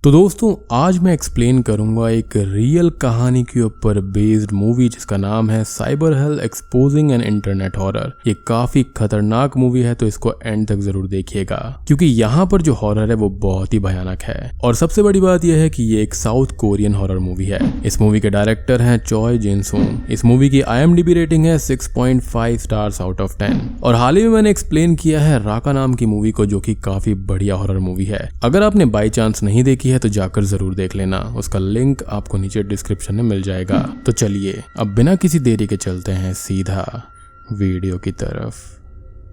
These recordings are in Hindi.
तो दोस्तों आज मैं एक्सप्लेन करूंगा एक रियल कहानी के ऊपर बेस्ड मूवी जिसका नाम है cyber hello exposing an internet horror. ये काफी खतरनाक मूवी है तो इसको एंड तक जरूर देखिएगा क्योंकि यहाँ पर जो हॉरर है वो बहुत ही भयानक है। और सबसे बड़ी बात यह है कि ये एक साउथ कोरियन हॉरर मूवी है। इस मूवी के डायरेक्टर हैं चॉय जिन-सूंग। इस मूवी की IMDb रेटिंग है 6.5 स्टार्स आउट ऑफ 10। और हाल ही में मैंने एक्सप्लेन किया है राका नाम की मूवी को जो कि काफी बढ़िया हॉरर मूवी है। अगर आपने बाई चांस नहीं देखी है तो जाकर जरूर देख लेना, उसका लिंक आपको नीचे डिस्क्रिप्शन में मिल जाएगा। तो चलिए अब बिना किसी देरी के चलते हैं सीधा वीडियो की तरफ।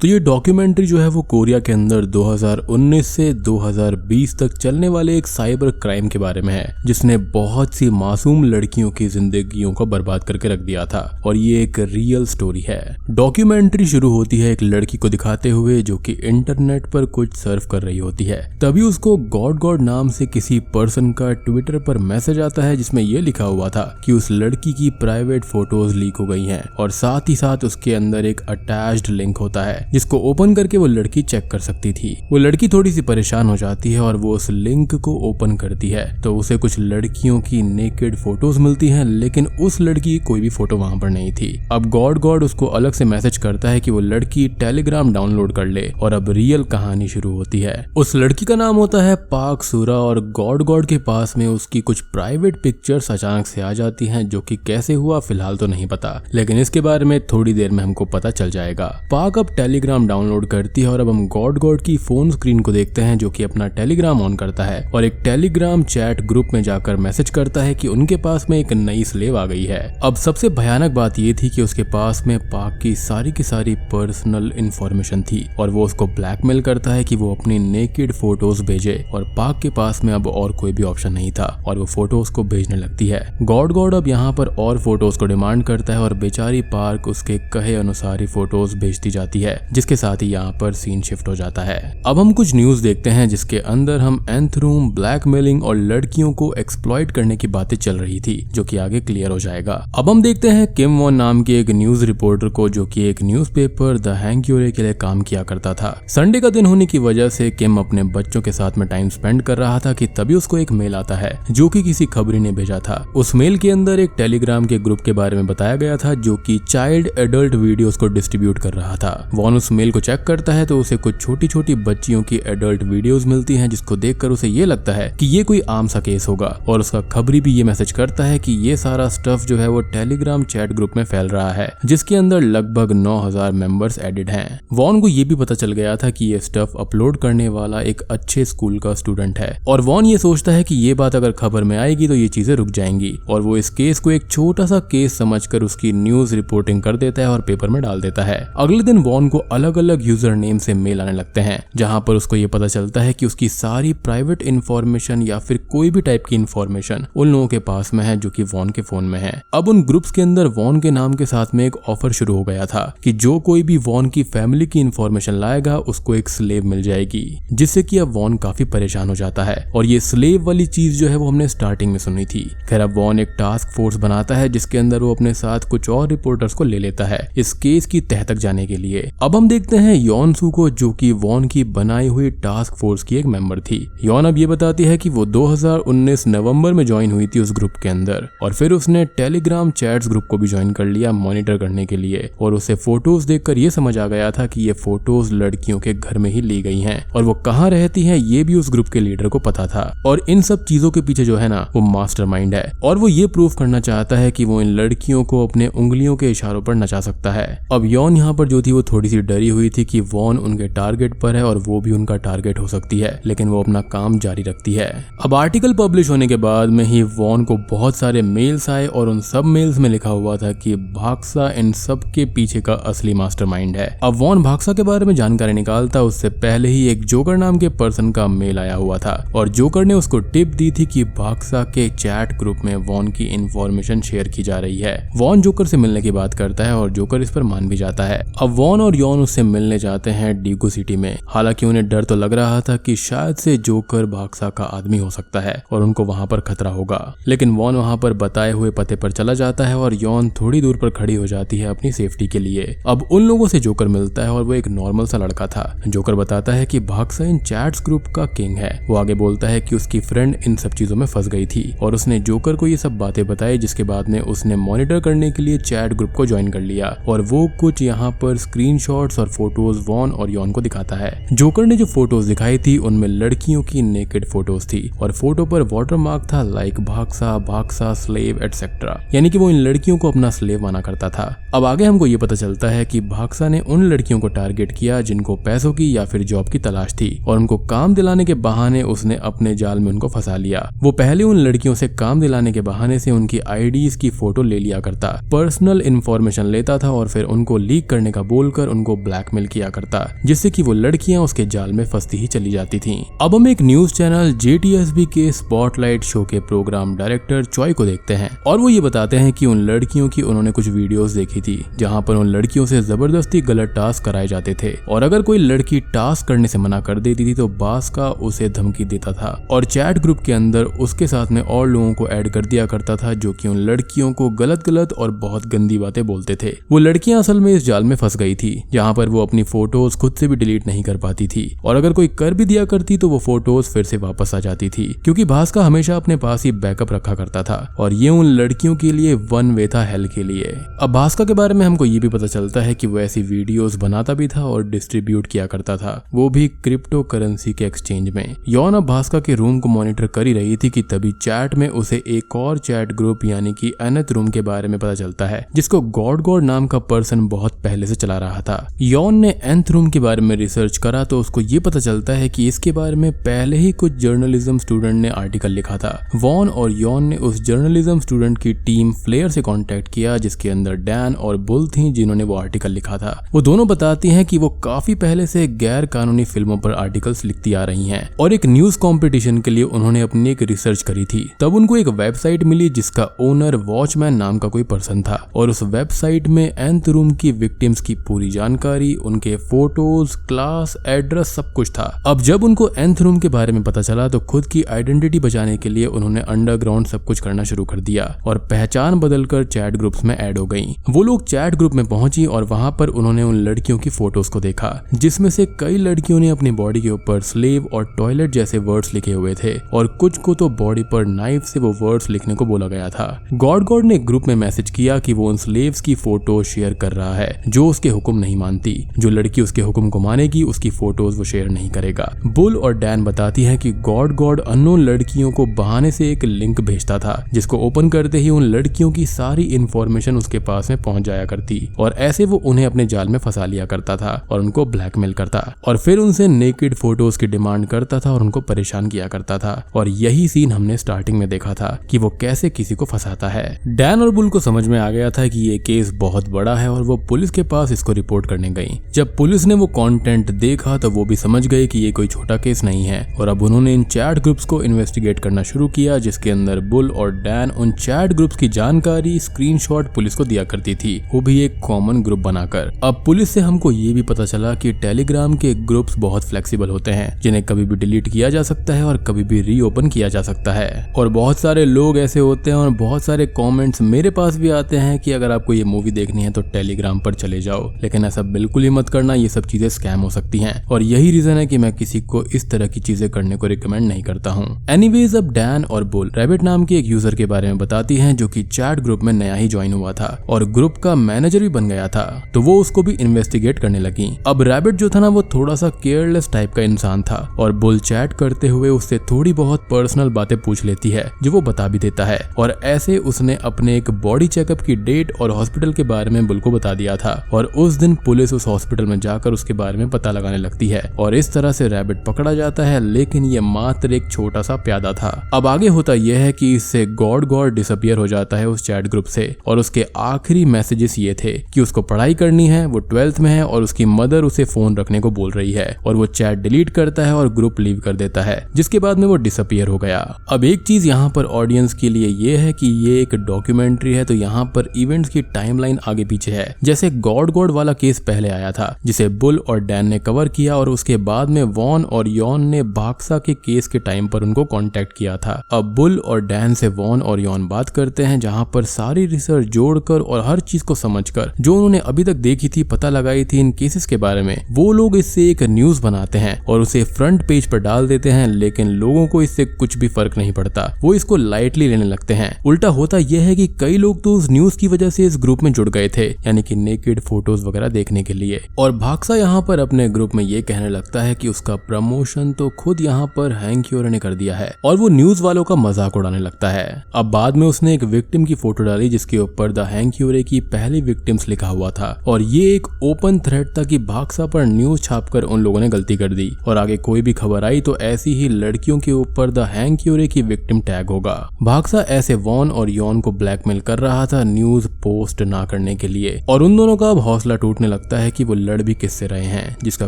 तो ये डॉक्यूमेंट्री जो है वो कोरिया के अंदर 2019 से 2020 तक चलने वाले एक साइबर क्राइम के बारे में है जिसने बहुत सी मासूम लड़कियों की जिंदगियों को बर्बाद करके रख दिया था। और ये एक रियल स्टोरी है। डॉक्यूमेंट्री शुरू होती है एक लड़की को दिखाते हुए जो कि इंटरनेट पर कुछ सर्फ कर रही होती है। तभी उसको गॉड नाम से किसी पर्सन का ट्विटर पर मैसेज आता है जिसमें यह लिखा हुआ था कि उस लड़की की प्राइवेट फोटोज लीक हो गई हैं और साथ ही साथ उसके अंदर एक अटैच्ड लिंक होता है जिसको ओपन करके वो लड़की चेक कर सकती थी। वो लड़की थोड़ी सी परेशान हो जाती है और वो उस लिंक को ओपन करती है तो उसे कुछ लड़कियों की नेकेड फोटोज मिलती हैं, लेकिन उस लड़की की कोई भी फोटो वहां पर नहीं थी। अब गॉड उसको अलग से मैसेज करता है कि वो लड़की टेलीग्राम डाउनलोड कर ले और अब रियल कहानी शुरू होती है। उस लड़की का नाम होता है पाक सूरा और गॉड के पास में उसकी कुछ प्राइवेट पिक्चर्स अचानक से आ जाती हैं जो कि कैसे हुआ फिलहाल तो नहीं पता, लेकिन इसके बारे में थोड़ी देर में हमको पता चल जाएगा। पाक अब टेलीग्राम डाउनलोड करती है और अब हम गॉड की फोन स्क्रीन को देखते हैं जो कि अपना टेलीग्राम ऑन करता है और एक टेलीग्राम चैट ग्रुप में जाकर मैसेज करता है कि उनके पास में एक नई स्लेव आ गई है। अब सबसे भयानक बात ये थी कि उसके पास में पाक की सारी पर्सनल इंफॉर्मेशन थी और वो उसको ब्लैकमेल करता है कि वो अपनी नेकेड फोटोज भेजे और पाक के पास में अब और कोई भी ऑप्शन नहीं था और वो फोटोज को भेजने लगती है। गॉड अब यहाँ पर और फोटोज को डिमांड करता है और बेचारी पार्क उसके कहे अनुसार ही फोटोज भेजती जाती है, जिसके साथ ही यहाँ पर सीन शिफ्ट हो जाता है। अब हम कुछ न्यूज देखते हैं जिसके अंदर हम एंथ रूम, ब्लैकमेलिंग और लड़कियों को एक्सप्लॉइट करने की बातें चल रही थी जो कि आगे क्लियर हो जाएगा। अब हम देखते हैं किम वॉन नाम के एक न्यूज रिपोर्टर को जो कि एक न्यूज़पेपर द हैंक्यूरे के लिए काम किया करता था। संडे का दिन होने की वजह से किम अपने बच्चों के साथ में टाइम स्पेंड कर रहा था कि तभी उसको एक मेल आता है जो कि किसी खबरी ने भेजा था। उस मेल के अंदर एक टेलीग्राम के ग्रुप के बारे में बताया गया था जो कि चाइल्ड एडल्ट वीडियोस को डिस्ट्रीब्यूट कर रहा था। वॉन उस मेल को चेक करता है तो उसे कुछ छोटी बच्चियों की एडल्ट वीडियोस मिलती हैं जिसको देखकर उसे ये लगता है कि ये कोई आम सा केस होगा और उसका खबरी भी ये मैसेज करता है कि ये सारा स्टफ जो है वो टेलीग्राम चैट ग्रुप में फैल रहा है जिसके अंदर लगभग 9000 मेंबर्स एडिड हैं। वॉन को ये भी पता चल गया था कि ये स्टफ अपलोड करने वाला एक अच्छे स्कूल का स्टूडेंट है और वॉन ये सोचता है कि ये बात अगर खबर में आएगी तो ये चीजें रुक जाएंगी और वो इस केस को एक छोटा सा केस समझकर उसकी न्यूज रिपोर्टिंग कर देता है और पेपर में डाल देता है। अगले दिन वॉन को अलग अलग यूजर नेम से मेल आने लगते हैं जहां पर उसको ये पता चलता है कि उसकी सारी प्राइवेट इंफॉर्मेशन या फिर कोई भी टाइप की इंफॉर्मेशन उन लोगों के पास में है जो कि वॉन के फोन में है। अब उन ग्रुप्स के अंदर वॉन के नाम के साथ में एक ऑफर शुरू हो गया था कि जो कोई भी वॉन की फैमिली की इंफॉर्मेशन लाएगा उसको एक स्लेव मिल जाएगी, जिससे कि अब वॉन काफी परेशान हो जाता है। और ये स्लेव वाली चीज जो है वो हमने स्टार्टिंग में सुनी थी। खैर अब वॉन एक टास्क फोर्स बनाता है जिसके अंदर वो अपने साथ कुछ और रिपोर्टर्स को ले लेता है इस केस की तह तक जाने के लिए। अब हम देखते हैं यॉन सू को जो कि वॉन की बनाई हुई टास्क फोर्स की एक मेंबर थी। यॉन अब ये बताती है कि वो 2019 नवंबर में ज्वाइन हुई थी उस ग्रुप के अंदर और फिर उसने टेलीग्राम चैट्स ग्रुप को भी ज्वाइन कर लिया मॉनिटर करने के लिए और उसे फोटोज देखकर ये समझ आ गया था कि ये फोटोज लड़कियों के घर में ही ली गई हैं और वो कहाँ रहती हैं ये भी उस ग्रुप के लीडर को पता था। और इन सब चीजों के पीछे जो है ना वो मास्टरमाइंड है और वो ये प्रूव करना चाहता है कि वो इन लड़कियों को अपने उंगलियों के इशारों पर नचा सकता है। अब यॉन यहाँ पर जो थी वो थोड़ी सी डरी हुई थी कि वॉन उनके टारगेट पर है और वो भी उनका टारगेट हो सकती है, लेकिन वो अपना काम जारी रखती है। अब आर्टिकल पब्लिश होने के बाद में ही वॉन को बहुत सारे मेल्स आए और उन सब मेल्स में लिखा हुआ था कि भाक्सा इन सब के पीछे का असली मास्टरमाइंड है। अब वॉन भाक्सा के बारे में जानकारी निकालता उससे पहले ही एक जोकर नाम के पर्सन का मेल आया हुआ था और जोकर ने उसको टिप दी थी कि भाक्सा के चैट ग्रुप में वॉन की इंफॉर्मेशन शेयर की जा रही है। वॉन जोकर से मिलने की बात करता है और जोकर इस पर मान भी जाता है। अब वॉन और यॉन उससे मिलने जाते हैं डीगो सिटी में। हालांकि उन्हें डर तो लग रहा था कि शायद से जोकर भागसा का आदमी हो सकता है और उनको वहां पर खतरा होगा, लेकिन वॉन वहां पर बताए हुए पते पर चला जाता है और यॉन थोड़ी दूर पर खड़ी हो जाती है अपनी सेफ्टी के लिए। अब उन लोगों से जोकर मिलता है और वो एक नॉर्मल सा लड़का था। जोकर बताता है कि भागसा इन चैट्स ग्रुप का किंग है। वो आगे बोलता है कि उसकी फ्रेंड इन सब चीजों में फंस गई थी और उसने जोकर को ये सब बातें बताई, जिसके बाद में उसने मॉनिटर करने के लिए चैट ग्रुप को ज्वाइन कर लिया और वो कुछ यहाँ पर स्क्रीनशॉट्स और फोटोज वॉन और यॉन को दिखाता है। जोकर ने जो फोटोज दिखाई थी उनमें लड़कियों की नेकेड फोटोज थी और फोटो पर वाटरमार्क था लाइक भागसा, भागसा, स्लेव एटसेट्रा, यानी कि वो इन लड़कियों को अपना स्लेव माना करता था। अब आगे हमको ये पता चलता है कि भागसा ने उन लड़कियों को टारगेट किया जिनको पैसों की या फिर जॉब की तलाश थी और उनको काम दिलाने के बहाने उसने अपने जाल में उनको फंसा लिया। वो पहले उन लड़कियों से काम दिलाने के बहाने से उनकी आईडीज की फोटो ले लिया करता, पर्सनल इंफॉर्मेशन लेता था और फिर उनको लीक करने का बोलकर उनको ब्लैकमेल किया करता, जिससे कि वो लड़कियां उसके जाल में फंसती ही चली जाती थीं। अब हम एक न्यूज चैनल JTSB के स्पॉटलाइट शो के प्रोग्राम डायरेक्टर चॉय को देखते हैं और वो ये बताते हैं कि उन लड़कियों की उन्होंने कुछ वीडियोस देखी थी जहां पर उन लड़कियों से जबरदस्ती गलत टास्क कराए जाते थे और अगर कोई लड़की टास्क करने से मना कर देती थी तो भागसा उसे धमकी देता था और चैट ग्रुप के अंदर उसके साथ में और लोगों को ऐड कर दिया करता था जो कि उन लड़कियों को गलत गलत और बहुत गंदी बातें बोलते थे। वो लड़कियां असल में इस जाल में फंस गई थी जहां पर वो अपनी फोटोज खुद से भी डिलीट नहीं कर पाती थी और अगर कोई कर भी दिया करती तो वो फोटोज फिर से वापस आ जाती थी, क्योंकि भागसा हमेशा अपने पास ही बैकअप रखा करता था और ये उन लड़कियों के लिए वन वे था हेल के लिए। अब भागसा के बारे में हमको ये भी पता चलता है कि वो ऐसी वीडियोस बनाता भी था और डिस्ट्रीब्यूट किया करता था, वो भी क्रिप्टो करेंसी के एक्सचेंज में। यॉन अब भागसा के रूम को मॉनिटर कर ही रही थी कि तभी चैट में उसे एक और चैट ग्रुप यानी कि एनथ रूम के बारे में पता चलता है जिसको गॉड नाम का पर्सन बहुत पहले से चला रहा था। यॉन ने एनथ रूम के बारे में रिसर्च करा तो उसको ये पता चलता है कि इसके बारे में पहले ही कुछ जर्नलिज्म स्टूडेंट ने आर्टिकल लिखा था। वॉन और यॉन ने उस जर्नलिज्म स्टूडेंट की टीम फ्लेयर से कांटेक्ट किया जिसके अंदर डैन और बुल थी जिन्होंने वो आर्टिकल लिखा था। वो दोनों बताती हैं कि वो काफी पहले से गैर कानूनी फिल्मों पर आर्टिकल्स लिखती आ रही हैं और एक न्यूज कंपटीशन के लिए उन्होंने अपनी एक रिसर्च करी थी। तब उनको एक वेबसाइट मिली जिसका ओनर वॉचमैन नाम का कोई पर्सन था और उस वेबसाइट में एनथ रूम की विक्टिम्स की पूरी जानकारी, उनके फोटोज, क्लास, एड्रेस सब कुछ था। अब जब उनको एनथ रूम के बारे में पता चला तो खुद की आइडेंटिटी बचाने के लिए उन्होंने अंडरग्राउंड सब कुछ करना शुरू कर दिया और पहचान बदलकर चैट ग्रुप्स में ऐड हो गई। वो लोग चैट ग्रुप में पहुंची और वहां पर उन्होंने उन लड़कियों की फोटोज को देखा जिसमें से कई लड़कियों ने अपनी बॉडी के ऊपर स्लेव और टॉयलेट जैसे वर्ड्स लिखे हुए थे और कुछ को तो बॉडी पर नाइफ से वो वर्ड्स लिखने को बोला गया था। गॉड ने ग्रुप में मैसेज किया कि वो उन स्लेव्स की फोटो शेयर कर रहा है जो उसके हुक्म नहीं मानती। जो लड़की उसके हुक्म को मानेगी उसकी फोटोज वो शेयर नहीं करेगा। बुल और डैन बताती है कि गॉड अननोन लड़कियों को बहाने से एक लिंक भेजता था जिसको ओपन करते ही उन लड़कियों की सारी इंफॉर्मेशन उसके पास में पहुंच जाया करती और ऐसे वो उन्हें अपने जाल में फंसा लिया करता था और उनको ब्लैकमेल करता और फिर उनसे नेकेड फोटोज की डिमांड करता था और उनको परेशान किया करता था। और यही सीन हमने स्टार्टिंग में देखा था कि वो कैसे किसी को फंसाता है। डैन और बुल को समझ में आ गया था कि ये केस बहुत बड़ा है और वो पुलिस के पास इसको रिपोर्ट करने गई। जब पुलिस ने वो कंटेंट देखा तो वो भी समझ गई कि ये कोई छोटा केस नहीं है और अब उन्होंने इन चैट ग्रुप्स को इन्वेस्टिगेट करना शुरू किया जिसके अंदर बुल और डैन उन चैट ग्रुप्स की जानकारी स्क्रीनशॉट पुलिस को दिया करती थी, वो भी एक कॉमन ग्रुप बनाकर। अब पुलिस से हमको ये भी पता चला कि टेलीग्राम के ग्रुप्स बहुत फ्लेक्सिबल होते हैं जिन्हें कभी भी डिलीट किया जा सकता है और कभी भी रीओपन किया जा सकता है और बहुत सारे लोग ऐसे होते हैं और बहुत सारे कमेंट्स मेरे पास भी आते हैं कि अगर आपको ये मूवी देखनी है तो टेलीग्राम पर चले जाओ, लेकिन ऐसा बिल्कुल ही मत करना, ये सब चीजें स्कैम हो सकती हैं और यही रीजन है कि मैं किसी को इस तरह की चीजें करने को रिकमेंड नहीं करता हूँ। एनीवेज अब डैन और बुल रैबिट नाम के एक यूजर के बारे में बताती हैं जो कि चैट ग्रुप में नया ही ज्वाइन हुआ था और ग्रुप का मैनेजर भी बन गया था, तो वो उसको भी इन्वेस्टिगेट करने लगी। अब रैबिट जो था ना वो थोड़ा सा केयरलेस टाइप का इंसान था और बुल चैट करते हुए उससे थोड़ी बहुत पर्सनल बातें पूछ लेती है जो वो बता भी देता है और ऐसे उसने अपने एक बॉडी चेकअप की डेट और हॉस्पिटल के बारे में बुल को बता दिया था और उस दिन पुलिस उस हॉस्पिटल में जाकर उसके बारे में पता लगाने लगती है और इस तरह से रैबिट पकड़ा जाता है, लेकिन ये मात्र एक छोटा सा प्यादा था। अब आगे होता यह है कि इससे गॉड डिसअपियर हो जाता है उस चैट ग्रुप से और उसके आखिरी मैसेजेस ये थे कि उसको पढ़ाई करनी है, वो 12th में है और उसकी मदर उसे फोन रखने को बोल रही है और वो चैट डिलीट करता है और ग्रुप लीव कर देता है जिसके बाद में वो डिसअपियर हो गया। अब एक चीज यहाँ पर ऑडियंस के लिए ये है कि ये एक डॉक्यूमेंट्री है तो यहाँ पर इवेंट्स की टाइमलाइन आगे पीछे है। जैसे गॉड वाला केस केस पहले आया था जिसे बुल और डैन ने कवर किया और उसके बाद में वॉन और यॉन ने भाक्सा के केस के टाइम पर उनको कांटेक्ट किया था। अब बुल और डैन से वॉन और यॉन बात करते हैं जहां पर सारी रिसर्च जोड़कर और हर चीज को समझकर जो उन्होंने अभी तक देखी थी, पता लगाई थी इन केसेस के बारे में, वो लोग इससे एक न्यूज बनाते हैं और उसे फ्रंट पेज पर डाल देते हैं। लेकिन लोगों को इससे कुछ भी फर्क नहीं पड़ता, वो इसको लाइटली लेने लगते हैं। उल्टा होता यह है कि कई लोग तो उस न्यूज की वजह से इस ग्रुप में जुड़ गए थे, यानी कि नेकेड फोटोज वगैरह देखने के लिए। और भाक्सा यहाँ पर अपने ग्रुप में ये कहने लगता है कि उसका प्रमोशन तो खुद यहाँ पर हैंक ह्योरे ने कर दिया है और वो न्यूज वालों का मजाक उड़ाने लगता है। अब बाद में उसने एक विक्टिम की फोटो डाली जिसके ऊपर द हैंक ह्योरे की पहली विक्टिम्स लिखा हुआ था और ये एक ओपन थ्रेड था कि भाक्सा पर न्यूज छापकर उन लोगों ने गलती कर दी और आगे कोई भी खबर आई तो ऐसी ही लड़कियों के ऊपर द हैंक ह्योरे की विक्टिम टैग होगा। भाक्सा ऐसे वॉन और यॉन को ब्लैकमेल कर रहा था न्यूज पोस्ट ना करने के लिए और उन दोनों का अब हौसला टूटने लगता है कि वो लड़ भी किससे रहे हैं जिसका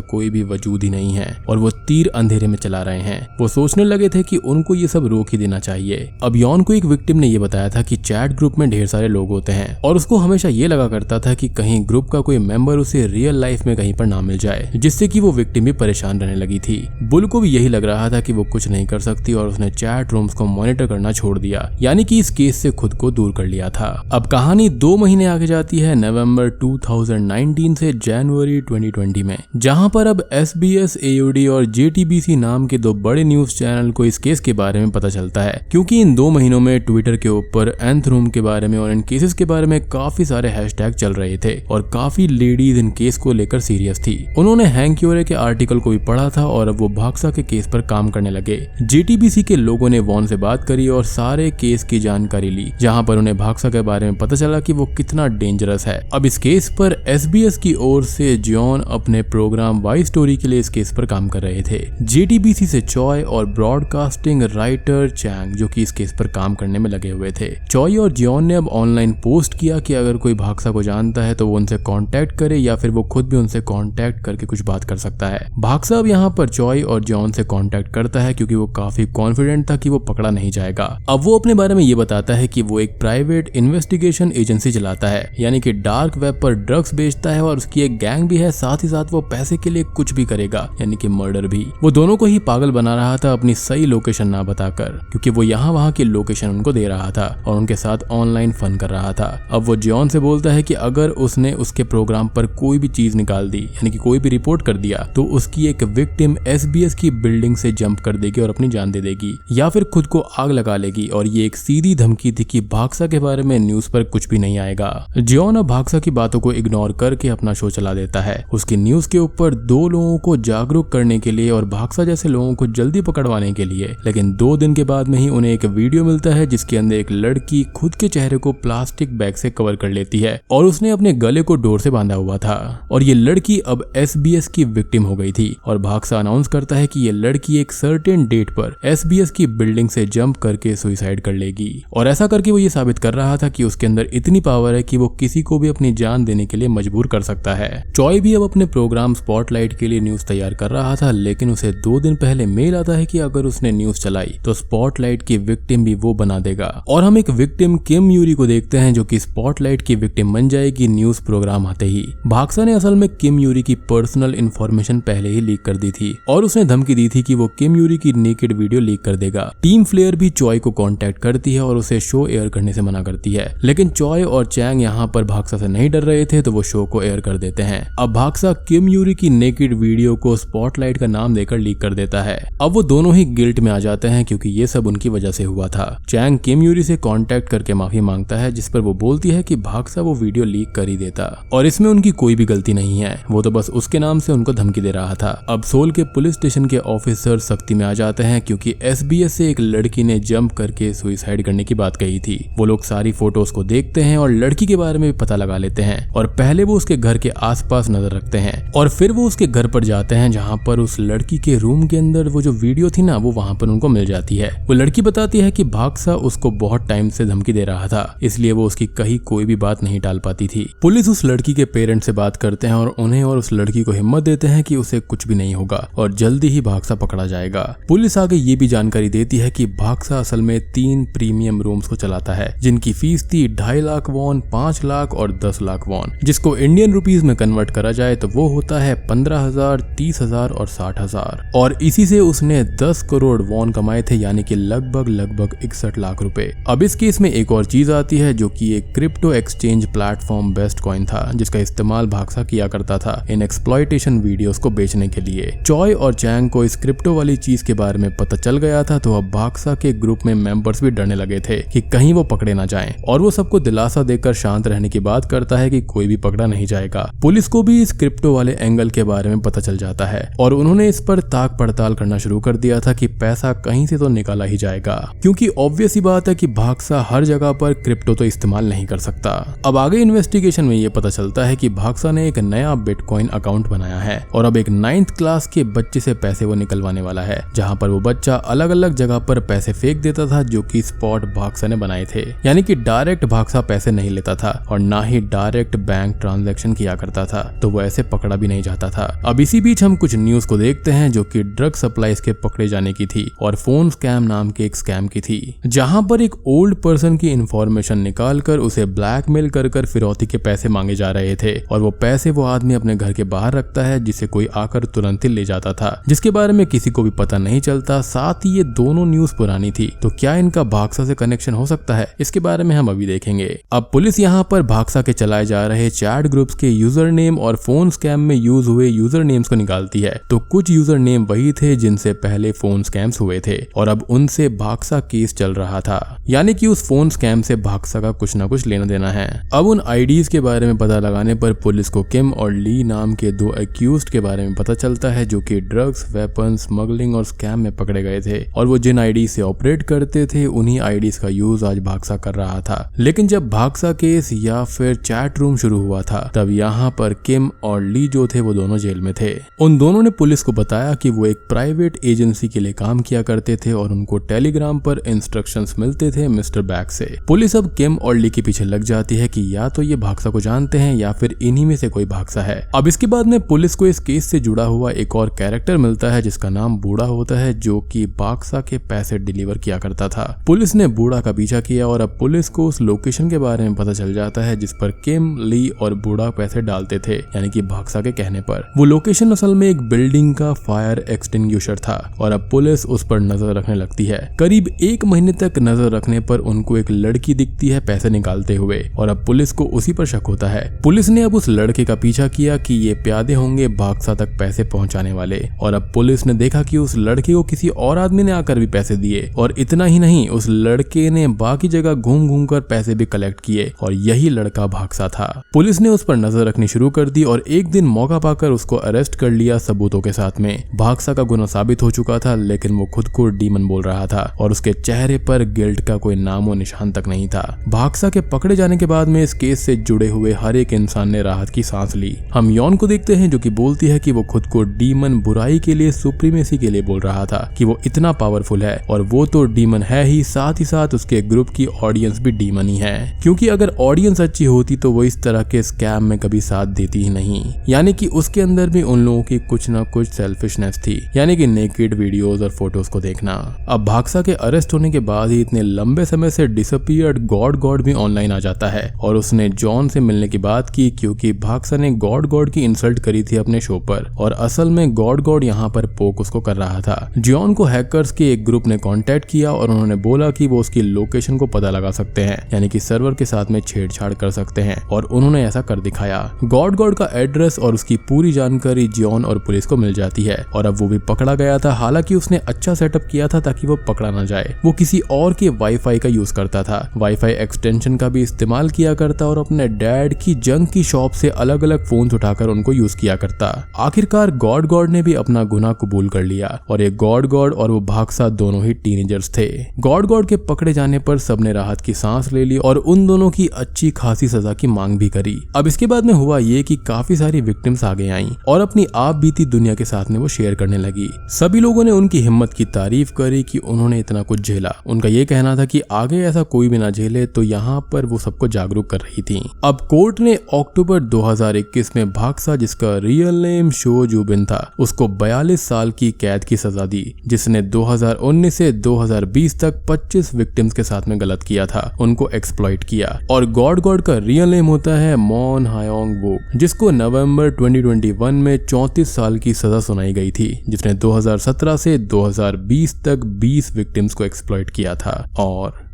कोई भी वजूद ही नहीं है और वो तीर अंधेरे में चला रहे हैं। वो सोचने लगे थे कि उनको ये सब रोक ही देना चाहिए। अब यॉन को एक विक्टिम ने ये बताया था कि चैट ग्रुप में ढेर सारे लोग होते हैं और उसको हमेशा ये लगा करता था कि कहीं ग्रुप का कोई मेंबर उसे रियल लाइफ में कहीं पर ना मिल जाए, जिससे कि वो विक्टिम भी परेशान रहने लगी थी। बुल को भी यही लग रहा था कि वो कुछ नहीं कर सकती और उसने चैट रूम्स को मॉनिटर करना छोड़ दिया, यानी कि इस केस से खुद को दूर कर लिया था। अब कहानी 2 महीने आगे जाती है नवंबर 2019 से जनवरी 2020 में, जहां पर अब SBS, AUD और JTBC नाम के 2 बड़े न्यूज चैनल को इस केस के बारे में पता चलता है, क्योंकि इन 2 महीनों में ट्विटर के ऊपर nth रूम के बारे में और इन केसेस के बारे में काफी सारे हैशटैग चल रहे थे और काफी लेडीज इन केस को लेकर सीरियस थी। उन्होंने हैंक ह्योरे के आर्टिकल को भी पढ़ा था और अब वो भाक्सा के केस पर काम करने लगे। JTBC के लोगों ने वॉन से बात करी और सारे केस की जानकारी ली, जहां पर उन्हें भाक्सा के बारे में पता चला कि वो कितना डेंजरस है। अब इस केस पर SBS की ओर से जॉन अपने प्रोग्राम वाई स्टोरी के लिए इस केस पर काम कर रहे थे। JTBC से चॉय और ब्रॉडकास्टिंग राइटर चैंग जो कि इस केस पर काम करने में लगे हुए थे। चॉय और जॉन ने अब ऑनलाइन पोस्ट किया कि अगर कोई भाक्सा को जानता है तो वो उनसे कांटेक्ट करे या फिर वो खुद भी उनसे कांटेक्ट करके कुछ बात कर सकता है। भाक्सा अब यहाँ पर चॉय और जॉन से कांटेक्ट करता है क्योंकि वो काफी कॉन्फिडेंट था कि वो पकड़ा नहीं जाएगा। अब वो अपने बारे में ये बताता है कि वो एक प्राइवेट इन्वेस्टिगेशन एजेंसी चलाता है, यानी कि डार्क वेब पर ड्रग्स बेचता है और उसकी एक गैंग भी है, साथ ही साथ वो पैसे के लिए कुछ भी करेगा, यानी कि मर्डर भी। वो दोनों को ही पागल बना रहा था अपनी सही लोकेशन ना बताकर, क्योंकि वो यहाँ वहाँ की लोकेशन उनको दे रहा था और उनके साथ ऑनलाइन फन कर रहा था। अब वो जॉन से बोलता है कि अगर उसने उसके प्रोग्राम पर कोई भी चीज निकाल दी, यानी कि कोई भी रिपोर्ट कर दिया, तो उसकी एक विक्टिम SBS की बिल्डिंग से जंप कर देगी और अपनी जान दे देगी या फिर खुद को आग लगा लेगी। और ये एक सीधी धमकी थी कि भाक्सा के बारे में न्यूज पर कुछ भी नहीं आएगा। जॉन अब भाक्सा की बातों को इग्नोर करके अपना शो चला देता है। उसकी न्यूज के ऊपर 2 लोगों को जागरूक करने के लिए और भाक्सा जैसे लोगों को जल्दी पकड़वाने के लिए। लेकिन 2 दिन के बाद में ही उन्हें एक वीडियो मिलता है जिसके अंदर एक लड़की खुद के चेहरे को प्लास्टिक बैग से कवर कर लेती है और उसने अपने गले को डोर से बांधा हुआ था और ये लड़की अब SBS की विक्टिम हो गई थी। और भाक्सा अनाउंस करता है कि ये लड़की एक सर्टेन डेट पर SBS की बिल्डिंग से जंप करके सुसाइड कर लेगी और ऐसा करके वो ये साबित कर रहा था कि उसके अंदर इतनी पावर है कि वो किसी को भी अपनी जान देने के लिए मजबूर कर सकता है। चॉय भी अब अपने प्रोग्राम स्पॉटलाइट के लिए न्यूज तैयार कर रहा था, लेकिन उसे 2 दिन पहले मेल आता है कि अगर उसने न्यूज चलाई तो स्पॉटलाइट की विक्टिम भी वो बना देगा। और हम एक विक्टिम किम यूरी को देखते हैं जो कि स्पॉटलाइट की विक्टिम बन जाएगी न्यूज प्रोग्राम आते ही। भाक्सा ने असल में किम यूरी की पर्सनल इंफॉर्मेशन पहले ही लीक कर दी थी और उसने धमकी दी थी कि वो किम यूरी की नेकेड वीडियो लीक कर देगा। टीम फ्लेयर भी चॉय को कांटेक्ट करती है और उसे शो एयर करने से मना करती है, लेकिन चॉय और चैंग यहाँ पर भाक्सा से नहीं डर रहे थे तो वो शो को एयर कर देते हैं। अब भाक्सा किम यूरी की नेकेड वीडियो को स्पॉटलाइट का नाम देकर लीक कर देता है। अब वो दोनों ही गिल्ट में आ जाते हैं क्योंकि ये सब उनकी वजह से हुआ था। चैंग किम यूरी से कांटेक्ट करके माफी मांगता है, जिस पर वो बोलती है कि भाक्सा वो वीडियो लीक कर ही देता और इसमें उनकी कोई भी गलती नहीं है, वो तो बस उसके नाम से उनको धमकी दे रहा था। अब सोल के पुलिस स्टेशन के ऑफिसर सख्ती में आ जाते हैं क्योंकि SBS से एक लड़की ने जंप करके सुसाइड करने की बात कही थी। वो लोग सारी फोटोज को देखते हैं और लड़की के बारे में भी पता लगा लेते हैं और पहले वो उसके घर के आसपास नजर रखते हैं और फिर वो उसके घर पर जाते हैं जहां पर उस लड़की के रूम के अंदर वो जो वीडियो थी ना वो वहां पर उनको मिल जाती है। वो लड़की बताती है कि भाक्सा उसको बहुत टाइम से धमकी दे रहा था, इसलिए वो उसकी कहीं कोई भी बात नहीं टाल पाती थी। पुलिस उस लड़की के पेरेंट्स से बात करते हैं और उन्हें और उस लड़की को हिम्मत देते हैं कि उसे कुछ भी नहीं होगा और जल्दी ही भाक्सा पकड़ा जाएगा। पुलिस आगे ये भी जानकारी देती है कि भाक्सा असल में 3 प्रीमियम रूम्स को चलाता है जिनकी फीस थी 2.5 लाख वॉन, 5 लाख और 10 लाख वॉन, जिसको इंडियन रुपीज में कन्वर्ट करा जाए तो वो होता है 15,000, 30,000 और 60,000। और इसी से उसने 10 करोड़ वॉन कमाए थे, यानी कि लगभग 61 लाख रुपए। अब इस केस में एक और चीज आती है जो कि एक crypto exchange platform best coin था, जिसका इस्तेमाल भाक्सा किया करता था इन एक्सप्लॉयटेशन वीडियोस को बेचने के लिए। चॉय और चैंग को इस क्रिप्टो वाली चीज के बारे में पता चल गया था, तो अब भाक्सा के ग्रुप में मेंबर्स भी डरने लगे थे कि कहीं वो पकड़े ना जाएं, और वो सबको दिलासा देकर शांत रहने की बात करता है कि कोई भी पकड़ा नहीं जाएगा। पुलिस को भी इस क्रिप्टो वाले एंगल के बारे में पता चल जाता है और उन्होंने इस पर ताक पड़ताल करना शुरू कर दिया था कि पैसा कहीं से तो निकाला ही जाएगा, क्योंकि ऑब्वियस ही बात है कि भाक्सा हर जगह पर क्रिप्टो तो इस्तेमाल नहीं कर सकता। अब आगे इन्वेस्टिगेशन में ये पता चलता है कि भाक्सा ने एक नया बिटकॉइन अकाउंट बनाया है और अब एक 9th क्लास के बच्चे से पैसे वो निकलवाने वाला है, जहां पर वो बच्चा अलग अलग जगह पर पैसे फेंक देता था जो कि स्पॉट भाक्सा ने बनाए थे, यानी कि डायरेक्ट भाक्सा पैसे नहीं लेता था और ना ही डायरेक्ट बैंक ट्रांजैक्शन किया करता था, तो वो ऐसे पकड़ा भी नहीं जाता था। अब इसी बीच हम कुछ न्यूज को देखते हैं जो कि ड्रग सप्लाईज के पकड़े जाने की थी और फोन स्कैम नाम के एक स्कैम की थी, जहां पर एक ओल्ड पर्सन की इंफॉर्मेशन निकालकर उसे ब्लैकमेल कर फिरौती के पैसे मांगे जा रहे थे और वो पैसे वो आदमी अपने घर के बाहर रखता है, जिसे कोई आकर तुरंत ही ले जाता था, जिसके बारे में किसी को भी पता नहीं चलता। साथ ही ये दोनों न्यूज पुरानी थी, तो क्या इनका भाक्सा से कनेक्शन हो सकता है, इसके बारे में हम अभी देखेंगे। अब पुलिस यहाँ पर भाक्सा के चलाए जा रहे चैट ग्रुप्स के यूजर नेम और फोन स्कैम में यूज हुए यूजर नेम्स को निकालती है, तो कुछ यूजर नेम वही थे जिनसे पहले फोन स्कैम्स हुए थे और अब उनसे भाक्सा केस चल रहा था, यानी कि उस फोन स्कैम से भाक्सा का कुछ ना कुछ लेना देना है। अब उन आईडीज के बारे में पता लगाने पर पुलिस को किम और ली नाम के 2 एक्यूज्ड के बारे में पता चलता है जो कि ड्रग्स, वेपन, स्मगलिंग और स्कैम में पकड़े गए थे, और वो जिन आईडी से ऑपरेट करते थे उन्हीं आईडीज का यूज आज भाक्सा कर रहा था। लेकिन जब भाक्सा केस या फिर चैट रूम शुरू हुआ था, तब यहाँ पर किम और ली जो थे वो दोनों जेल में थे। उन दोनों ने पुलिस को बताया कि वो एक प्राइवेट एजेंसी के लिए काम किया करते थे और उनको टेलीग्राम पर इंस्ट्रक्शंस मिलते थे मिस्टर बैग से। पुलिस अब किम और ली के पीछे लग जाती है कि या तो ये भाक्सा को जानते हैं या फिर इन्हीं में से कोई भाक्सा है। अब इसके बाद में पुलिस को इस केस से जुड़ा हुआ एक और कैरेक्टर मिलता है जिसका नाम बूढ़ा होता है, जो कि भाक्सा के पैसे डिलीवर किया करता था। पुलिस ने बूढ़ा का पीछा किया और अब पुलिस को उस लोकेशन के बारे में पता चल जाता है जिस पर किम, ली और बूढ़ा पैसे डालते थे, यानी कि भाक्सा के कहने पर। वो लोकेशन असल में एक बिल्डिंग का फायर एक्सटिंग्विशर था और अब पुलिस उस पर नजर रखने लगती है। करीब 1 महीने तक नजर रखने पर उनको एक लड़की दिखती है पैसे निकालते हुए और अब पुलिस को उसी पर शक होता है। पुलिस ने अब उस लड़के का पीछा किया कि ये प्यादे होंगे भाक्सा तक पैसे पहुंचाने वाले, और अब पुलिस ने देखा कि उस लड़के को किसी और आदमी ने आकर भी पैसे दिए, और इतना ही नहीं, उस लड़के ने बाकी जगह घूम कर पैसे भी कलेक्ट किए और यही लड़का भाक्सा था। पुलिस ने उस पर नजर रखनी शुरू कर दी और एक दिन मौका पाकर उसको अरेस्ट कर लिया सबूतों के साथ में। भाक्सा का गुनाह साबित हो चुका था, लेकिन वो खुद को डीमन बोल रहा था और उसके चेहरे पर गिल्ट का कोई नामो निशान तक नहीं था। भाक्सा के पकड़े जाने के बाद में इस केस से जुड़े हुए हर एक इंसान ने राहत की सांस ली। हम यॉन को देखते हैं जो कि बोलती है कि वो खुद को डीमन, बुराई के लिए, सुप्रीमेसी के लिए बोल रहा था कि वो इतना पावरफुल है, और वो तो डीमन है ही, साथ उसके ग्रुप की ऑडियंस भी डीमन ही है, क्योंकि अगर ऑडियंस अच्छी होती तो वो इस तरह के स्कैम में कभी साथ देती ही नहीं। यानी कि उसके अंदर भी उन लोगों की कुछ ना कुछ सेल्फिशनेस थी, यानी कि नेकेड वीडियोस और फोटोज को देखना। अब भाक्सा के अरेस्ट होने के बाद ही इतने लंबे समय से डिसअपीयर्ड गॉड भी ऑनलाइन आ जाता है और उसने जॉन से मिलने की बात की, क्योंकि भाक्सा ने गॉड की इंसल्ट करी थी अपने शो पर, और असल में गॉड यहाँ पर पोक उसको कर रहा था। जॉन को हैकर्स के एक ग्रुप ने कांटेक्ट किया और उन्होंने बोला कि वो उसकी लोकेशन को पता लगा सकते हैं, यानी कि सर्वर के साथ में छेड़छाड़ कर सकते हैं, और उन्होंने ऐसा कर दिखाया। गॉड का एड्रेस और उसकी पूरी जानकारी जॉन और पुलिस को मिल जाती है और अब वो भी पकड़ा गया था। हालांकि उसने अच्छा सेटअप किया था ताकि वो पकड़ा ना जाए। वो किसी और के वाईफाई का यूज करता था, वाईफाई एक्सटेंशन का भी इस्तेमाल किया करता और अपने डैड की जंग की शॉप से अलग अलग फोन उठाकर उनको यूज किया करता। आखिरकार गॉड ने भी अपना गुनाह कबूल कर लिया और ये गॉड और वो भाक्सा दोनों ही टीनेजर्स थे। गॉड के पकड़े जाने पर सबने राहत की सांस ले ली और उन दोनों की अच्छी खासी सजा की मांग भी करी। अब इसके बाद में हुआ ये कि काफी सारी विक्टिम्स आगे आईं और अपनी आप बीती दुनिया के साथ में वो शेयर करने लगी। सभी लोगों ने उनकी हिम्मत की तारीफ करी कि उन्होंने इतना कुछ झेला। उनका ये कहना था कि आगे ऐसा कोई भी ना झेले, तो यहाँ पर वो सबको जागरूक कर रही थी। अब कोर्ट ने अक्टूबर 2021 में भाक्सा, जिसका रियल नेम शो जुबिन था, उसको 42 साल की कैद की सजा दी, जिसने 2019 से 2020 तक 25 विक्टिम्स के साथ में गलत किया था, उनको एक्सप्लॉइट किया। और गॉड का रियल नेम होता है मॉन हाय मायोंग वो, जिसको नवंबर 2021 में 34 साल की सजा सुनाई गई थी, जिसने 2017 से 2020 तक 20 विक्टिम्स को एक्सप्लॉइट किया था। और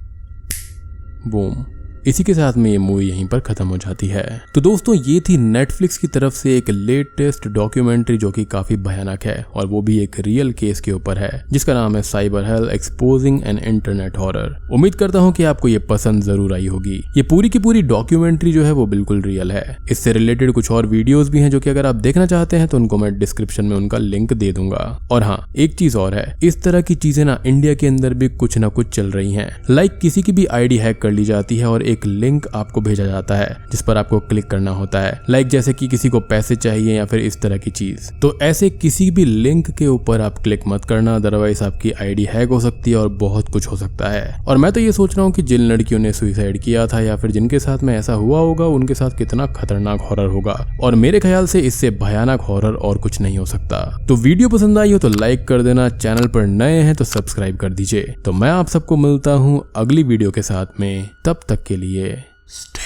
बूम, इसी के साथ में ये मूवी यहीं पर खत्म हो जाती है। तो दोस्तों ये थी नेटफ्लिक्स की तरफ से एक लेटेस्ट डॉक्यूमेंट्री जो कि काफी भयानक है, और वो भी एक रियल केस के ऊपर है, जिसका नाम है cyber hello exposing an internet horror. उम्मीद करता हूँ कि आपको ये पसंद जरूर आई होगी। ये पूरी की पूरी डॉक्यूमेंट्री जो है वो बिल्कुल रियल है। इससे रिलेटेड कुछ और वीडियोज भी हैं जो कि अगर आप देखना चाहते हैं तो उनको मैं डिस्क्रिप्शन में उनका लिंक दे दूंगा। और हाँ, एक चीज और है, इस तरह की चीजें ना इंडिया के अंदर भी कुछ ना कुछ चल रही हैं। लाइक किसी की भी आईडी हैक कर ली जाती है और एक लिंक आपको भेजा जाता है जिस पर आपको क्लिक करना होता है, लाइक जैसे कि किसी को पैसे चाहिए या फिर इस तरह की चीज। तो ऐसे किसी भी लिंक के ऊपर आप क्लिक मत करना, अदरवाइज आपकी आईडी हैक हो सकती है और बहुत कुछ हो सकता है। और मैं तो ये सोच रहा हूँ कि जिन लड़कियों ने सुसाइड किया था या फिर जिनके साथ में ऐसा हुआ होगा, उनके साथ कितना खतरनाक हॉरर होगा, और मेरे ख्याल से इससे भयानक हॉरर और कुछ नहीं हो सकता। तो वीडियो पसंद आई हो तो लाइक कर देना, चैनल पर नए हैं तो सब्सक्राइब कर दीजिए। तो मैं आप सबको मिलता हूँ अगली वीडियो के साथ में, तब तक के लिए stay